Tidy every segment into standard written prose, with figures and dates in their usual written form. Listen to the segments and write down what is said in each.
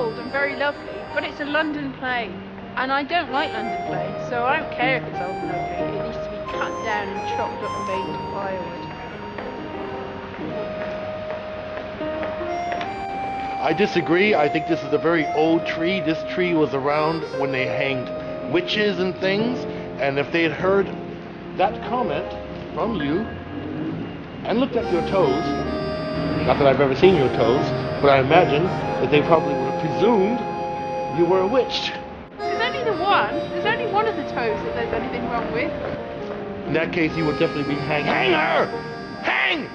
old and very lovely, but it's a London play, and I don't like London plays, so I don't care if it's old and ugly. It needs to be cut down and chopped up and made into firewood. I disagree. I think this is a very old tree. This tree was around when they hanged witches and things, and if they had heard that comment from you and looked at your toes, not that I've ever seen your toes, but I imagine that they probably would have presumed you were a witch. There's only the one. There's only one of the toes that there's anything wrong with. In that case, you would definitely be hang her! Hang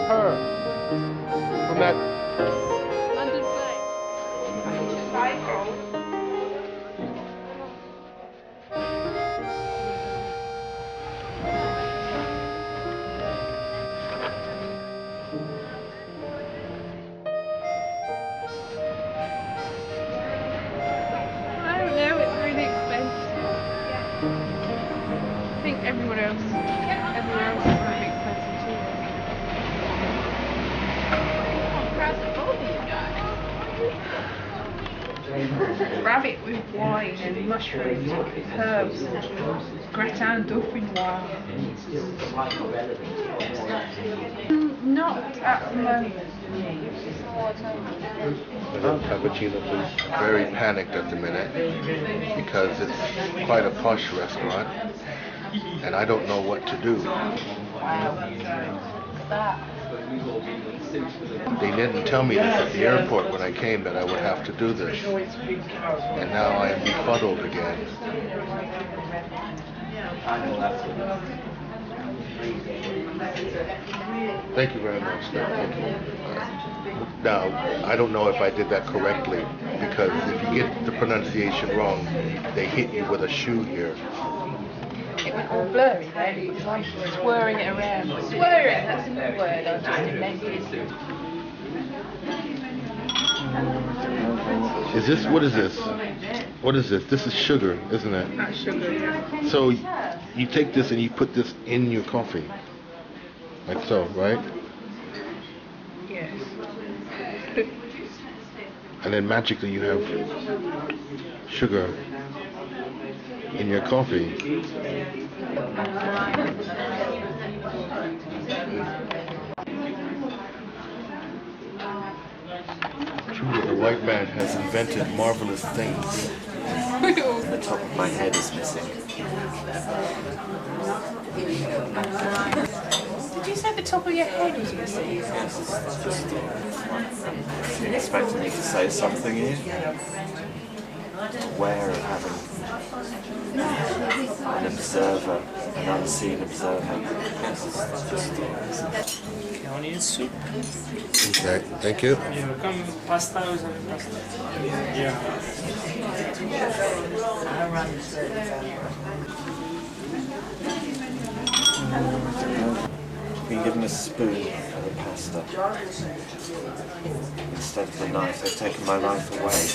her! From that London play. I don't know, it's really expensive. I think everywhere else is really expensive too. Rabbit with wine and mushrooms, herbs, gratin dauphinois. Not at the moment. Madame Cappuccino is very panicked at the minute because it's quite a posh restaurant and I don't know what to do. They didn't tell me this at the airport when I came that I would have to do this. And now I am befuddled again. Thank you very much. Thank you. Now, I don't know if I did that correctly, because if you get the pronunciation wrong, they hit you with a shoe here. It went all blurry then, it was like swirling it around. Swirling, that's a new word I just invented. Is this, what is this? What is this? This is sugar, isn't it? That's sugar, yeah. So you take this and you put this in your coffee. Like so, right? Yes. And then magically you have sugar in your coffee. Truly, the white man has invented marvelous things. The top of my head is missing. Did you say the top of your head was missing? Yes, it's just you expecting me to say something here? Aware of having an observer, an unseen observer. Yes, it's just Onion soup. Okay, thank you. Yeah, come pasta or something. Pasta. Yeah. been given a spoon for the pasta. Instead of the knife, they've taken my knife away.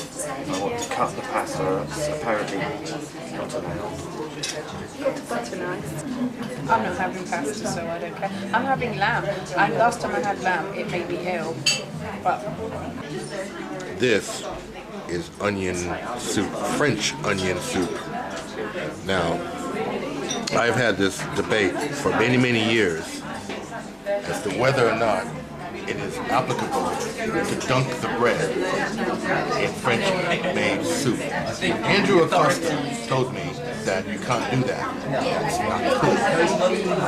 I want to cut the pasta, it's apparently not allowed. Butter knife. I'm not having pasta, so I don't care. I'm having lamb. And last time I had lamb, it made me ill. But this is onion soup, French onion soup. Now, I've had this debate for many, many years as to whether or not it is applicable to dunk the bread in French-made soup. Andrew Acosta told me that you can't do that. That's not cool.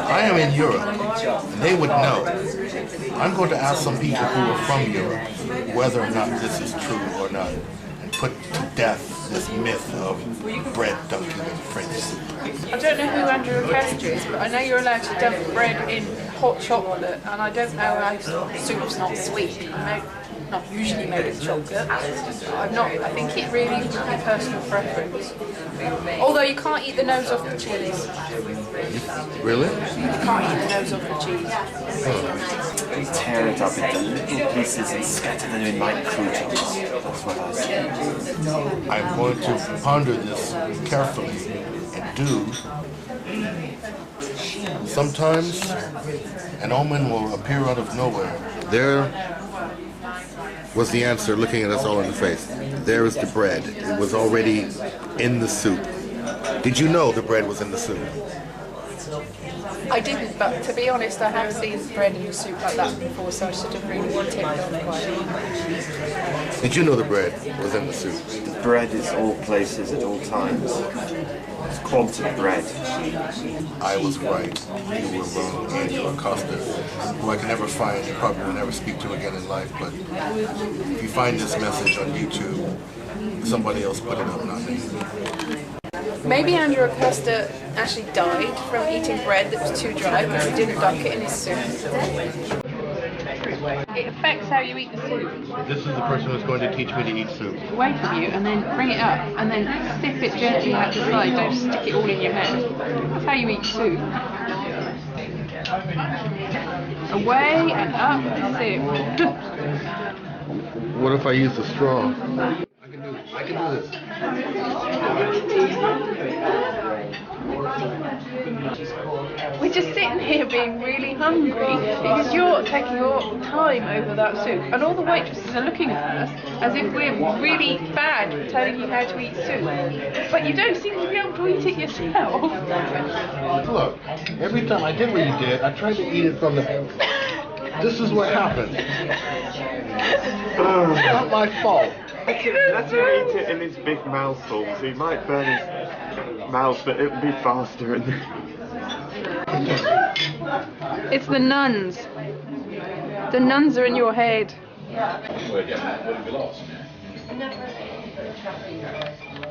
I am in Europe, and they would know. I'm going to ask some people who are from Europe whether or not this is true or not, and put to death this myth of bread dunking in French soup. I don't know who Andrew Acosta is, but I know you're allowed to dunk bread in hot chocolate, and I don't know how soup's not sweet. Not usually made of chocolate. I think it really would be personal preference. Although you can't eat the nose off the cheese. Really? You can't eat the nose off the cheese. Tear it up into little pieces and scatter them in like croutons. That's what I say. I'm going to ponder this carefully and do. Sometimes an omen will appear out of nowhere. There was the answer looking at us all in the face. There is the bread. It was already in the soup. Did you know the bread was in the soup? I didn't, but to be honest, I have seen bread in the soup like that before, so I should have really tipped on quite. Did you know the bread was in the soup? The bread is all places at all times. It's quality bread. I was right. You were wrong, Andrew Acosta, who I can never find and probably will never speak to again in life. But if you find this message on YouTube, somebody else put it up, not me. Maybe Andrew Acosta actually died from eating bread that was too dry because he didn't dunk it in his soup. It affects how you eat the soup. This is the person who's going to teach me to eat soup. Away from you, and then bring it up, and then sip it gently out the side. Don't stick it all in your mouth. That's how you eat soup. Away and up and sip. What if I use the straw? I can do this. We're just sitting here being really hungry because you're taking your time over that soup, and all the waitresses are looking at us as if we're really bad at telling you how to eat soup. But you don't seem to be able to eat it yourself. Look, every time I did what you did, I tried to eat it from the... This is what happened. It's not my fault. Let him eat it in his big mouthful, so he might burn his mouth, but it'll be faster. It's the nuns. The nuns are in your head.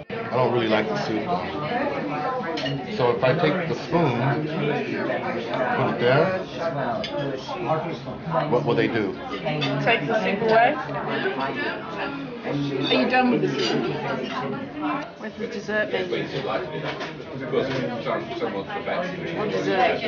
I don't really like the soup though. So if I take the spoon, put it there, what will they do? Take the soup away. Are you done with the soup? Where's the dessert menu? What dessert?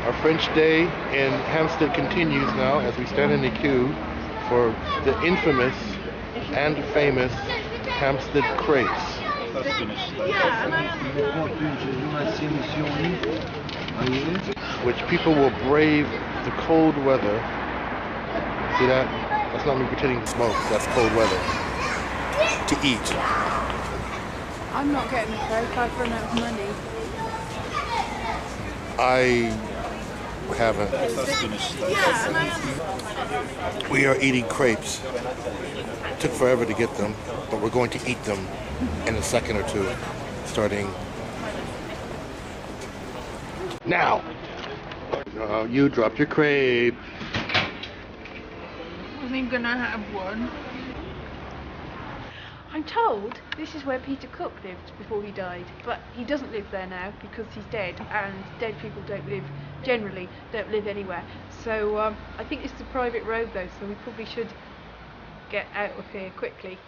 Our French day in Hampstead continues now as we stand in the queue for the infamous and famous Hampstead crepes, which people will brave the cold weather. See that? That's not me pretending to smoke, that's cold weather. To eat. I'm not getting a crepe, I've run out of money. I haven't. We are eating crepes. Took forever to get them, but we're going to eat them in a second or two, starting now. Oh, you dropped your crepe. I wasn't even gonna have one. I'm told this is where Peter Cook lived before he died, but he doesn't live there now because he's dead, and dead people generally don't live anywhere. So I think it's a private road though, so we probably should get out of here quickly.